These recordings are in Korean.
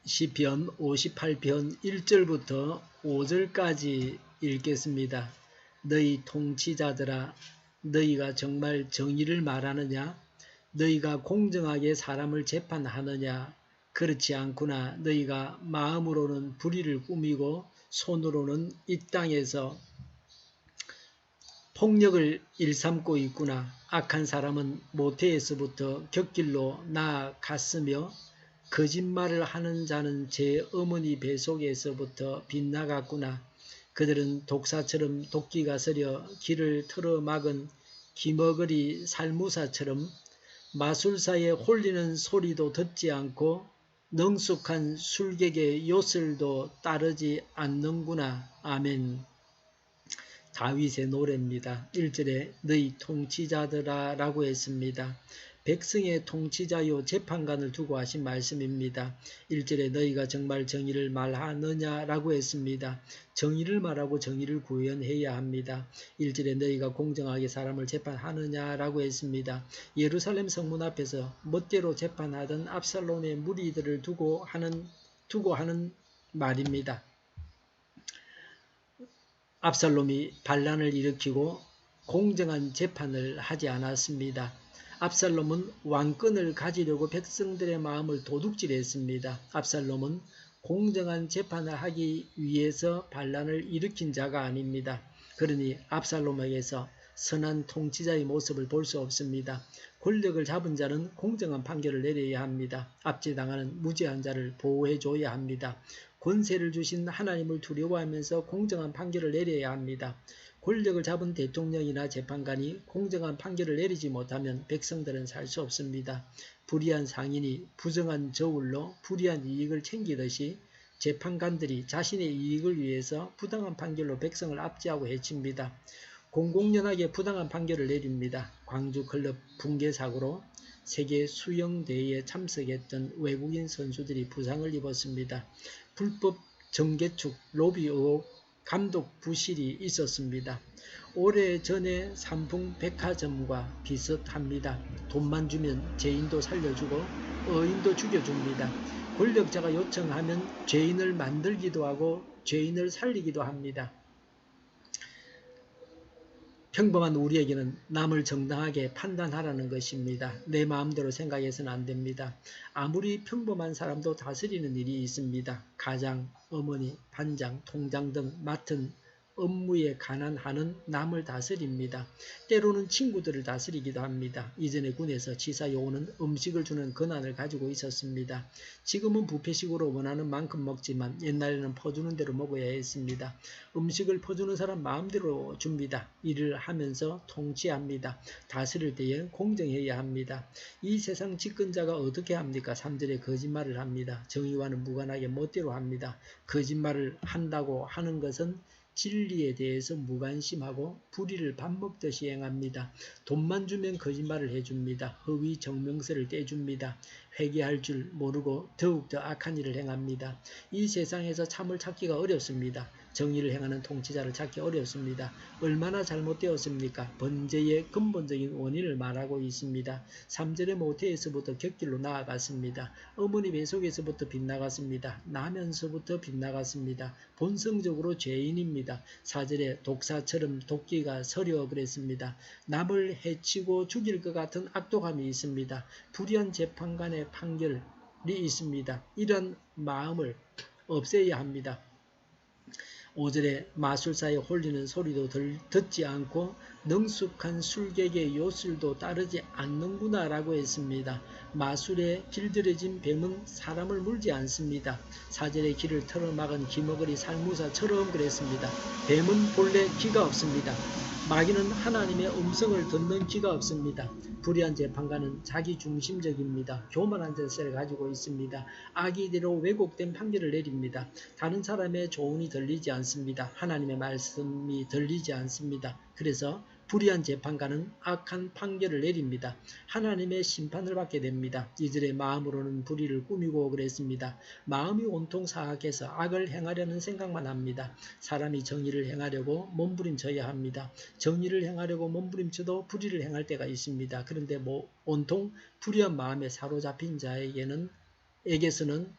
시편 58편 1절부터 5절까지 읽겠습니다. 너희 통치자들아, 너희가 정말 정의를 말하느냐? 너희가 공정하게 사람을 재판하느냐? 그렇지 않구나. 너희가 마음으로는 불의를 꾸미고 손으로는 이 땅에서 폭력을 일삼고 있구나. 악한 사람은 모태에서부터 곁길로 나아갔으며 거짓말을 하는 자는 제 어머니 뱃속에서부터 빗나갔구나. 그들은 독사처럼 도끼가 서려 길을 틀어막은 기머거리 살무사처럼 마술사의 홀리는 소리도 듣지 않고 능숙한 술객의 요술도 따르지 않는구나. 아멘. 다윗의 노래입니다. 1절에 너희 통치자들아 라고 했습니다. 백성의 통치자요 재판관을 두고 하신 말씀입니다. 1절에 너희가 정말 정의를 말하느냐 라고 했습니다. 정의를 말하고 정의를 구현해야 합니다. 1절에 너희가 공정하게 사람을 재판하느냐 라고 했습니다. 예루살렘 성문 앞에서 멋대로 재판하던 압살롬의 무리들을 두고 하는 말입니다. 압살롬이 반란을 일으키고 공정한 재판을 하지 않았습니다. 압살롬은 왕권을 가지려고 백성들의 마음을 도둑질했습니다. 압살롬은 공정한 재판을 하기 위해서 반란을 일으킨 자가 아닙니다. 그러니 압살롬에게서 선한 통치자의 모습을 볼 수 없습니다. 권력을 잡은 자는 공정한 판결을 내려야 합니다. 압제당하는 무죄한 자를 보호해줘야 합니다. 권세를 주신 하나님을 두려워하면서 공정한 판결을 내려야 합니다. 권력을 잡은 대통령이나 재판관이 공정한 판결을 내리지 못하면 백성들은 살 수 없습니다. 불의한 상인이 부정한 저울로 불의한 이익을 챙기듯이 재판관들이 자신의 이익을 위해서 부당한 판결로 백성을 압제하고 해칩니다. 공공연하게 부당한 판결을 내립니다. 광주클럽 붕괴 사고로 세계 수영대회에 참석했던 외국인 선수들이 부상을 입었습니다. 불법 정개축, 로비 의혹, 감독 부실이 있었습니다. 오래전에 삼풍백화점과 비슷합니다. 돈만 주면 죄인도 살려주고 의인도 죽여줍니다. 권력자가 요청하면 죄인을 만들기도 하고 죄인을 살리기도 합니다. 평범한 우리에게는 남을 정당하게 판단하라는 것입니다. 내 마음대로 생각해서는 안 됩니다. 아무리 평범한 사람도 다스리는 일이 있습니다. 가장, 어머니, 반장, 통장 등 맡은 업무에 관한하는 남을 다스립니다. 때로는 친구들을 다스리기도 합니다. 이전에 군에서 치사 요원은 음식을 주는 권한을 가지고 있었습니다. 지금은 뷔페식으로 원하는 만큼 먹지만 옛날에는 퍼주는 대로 먹어야 했습니다. 음식을 퍼주는 사람 마음대로 줍니다. 일을 하면서 통치합니다. 다스릴 때에 공정해야 합니다. 이 세상 집권자가 어떻게 합니까? 3절에 거짓말을 합니다. 정의와는 무관하게 멋대로 합니다. 거짓말을 한다고 하는 것은 진리에 대해서 무관심하고 불의를 밥 먹듯이 행합니다. 돈만 주면 거짓말을 해줍니다. 허위 정명서를 떼줍니다. 회개할 줄 모르고 더욱더 악한 일을 행합니다. 이 세상에서 참을 찾기가 어렵습니다. 정의를 행하는 통치자를 찾기 어렵습니다. 얼마나 잘못되었습니까? 번제의 근본적인 원인을 말하고 있습니다. 3절의 모태에서부터 곁길로 나아갔습니다. 어머니 뱃속에서부터 빗나갔습니다. 나면서부터 빗나갔습니다. 본성적으로 죄인입니다. 4절에 독사처럼 도끼가 서려 그랬습니다. 남을 해치고 죽일 것 같은 악독함이 있습니다. 불의한 재판관의 판결이 있습니다. 이런 마음을 없애야 합니다. 5절에 마술사의 홀리는 소리도 듣지 않고 능숙한 술객의 요술도 따르지 않는구나 라고 했습니다. 마술에 길들여진 뱀은 사람을 물지 않습니다. 4절에 길을 틀어막은 기머거리 살무사처럼 그랬습니다. 뱀은 본래 귀가 없습니다. 마귀는 하나님의 음성을 듣는 귀가 없습니다. 불의한 재판관은 자기중심적입니다. 교만한 자세를 가지고 있습니다. 악의대로 왜곡된 판결을 내립니다. 다른 사람의 조언이 들리지 않습니다. 하나님의 말씀이 들리지 않습니다. 그래서 불의한 재판관은 악한 판결을 내립니다. 하나님의 심판을 받게 됩니다. 이들의 마음으로는 불의를 꾸미고 그랬습니다. 마음이 온통 사악해서 악을 행하려는 생각만 합니다. 사람이 정의를 행하려고 몸부림쳐야 합니다. 정의를 행하려고 몸부림쳐도 불의를 행할 때가 있습니다. 그런데 온통 불의한 마음에 사로잡힌 자에게서는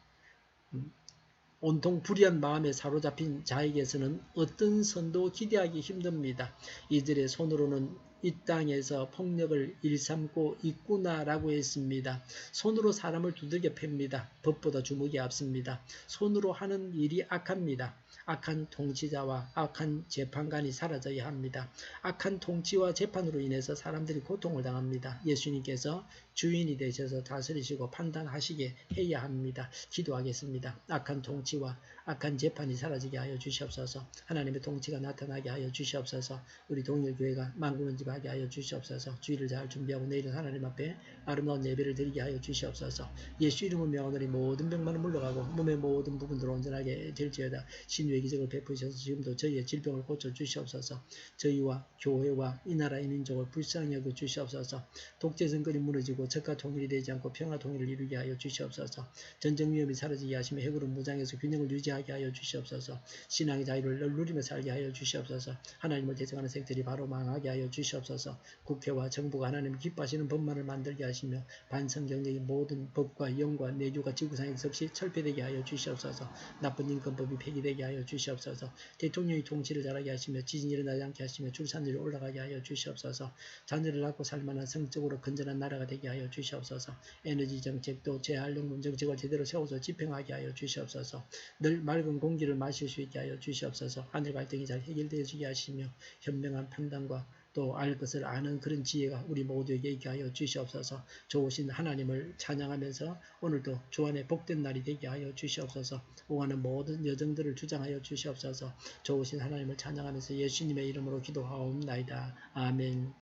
온통 불의한 마음에 사로잡힌 자에게서는 어떤 선도 기대하기 힘듭니다. 이들의 손으로는 이 땅에서 폭력을 일삼고 있구나라고 했습니다. 손으로 사람을 두들겨 팹니다. 법보다 주먹이 앞섭니다. 손으로 하는 일이 악합니다. 악한 통치자와 악한 재판관이 사라져야 합니다. 악한 통치와 재판으로 인해서 사람들이 고통을 당합니다. 예수님께서 주인이 되셔서 다스리시고 판단하시게 해야 합니다. 기도하겠습니다. 악한 통치와 악한 재판이 사라지게 하여 주시옵소서. 하나님의 통치가 나타나게 하여 주시옵소서. 우리 동일교회가 만군은집하게 하여 주시옵소서. 주일을 잘 준비하고 내일은 하나님 앞에 아름다운 예배를 드리게 하여 주시옵소서. 예수 이름을 명하노니 모든 병만은 물러가고 몸의 모든 부분들을 온전하게 될지어다. 신유의 기적을 베푸셔서 지금도 저희의 질병을 고쳐 주시옵소서. 저희와 교회와 이 나라 이 민족을 불쌍히 여겨 주시옵소서. 독재 정권이 무너지고 적과 통일이 되지 않고 평화 통일을 이루게 하여 주시옵소서. 전쟁 위험이 사라지게 하시며 핵으로 무장해서 균형을 유지하게 하여 주시옵소서. 신앙의 자유를 누리며 살게 하여 주시옵소서. 하나님을 대적하는 생들이 바로 망하게 하여 주시옵소서. 국회와 정부가 하나님 기뻐하시는 법만을 만들게 하시며 반성경적인 모든 법과 영과 내교가 지구상에서 없이 철폐되게 하여 주시옵소서. 나쁜 인권법이 폐기되게 하여 주시옵소서. 대통령이 통치를 잘하게 하시며 지진이 일어나지 않게 하시며 출산율이 올라가게 하여 주시옵소서. 자녀를 낳고 살만한 성적으로 건전한 나라가 되게 하여 주시옵소서. 에너지 정책도 재활용분 정책을 제대로 세워서 집행하게 하여 주시옵소서. 늘 맑은 공기를 마실 수 있게 하여 주시옵소서. 하늘 갈등이 잘 해결되어지게 하시며 현명한 판단과 또 알 것을 아는 그런 지혜가 우리 모두에게 있게 하여 주시옵소서. 좋으신 하나님을 찬양하면서 오늘도 주안의 복된 날이 되게 하여 주시옵소서. 오가는 모든 여정들을 주장하여 주시옵소서. 좋으신 하나님을 찬양하면서 예수님의 이름으로 기도하옵나이다. 아멘.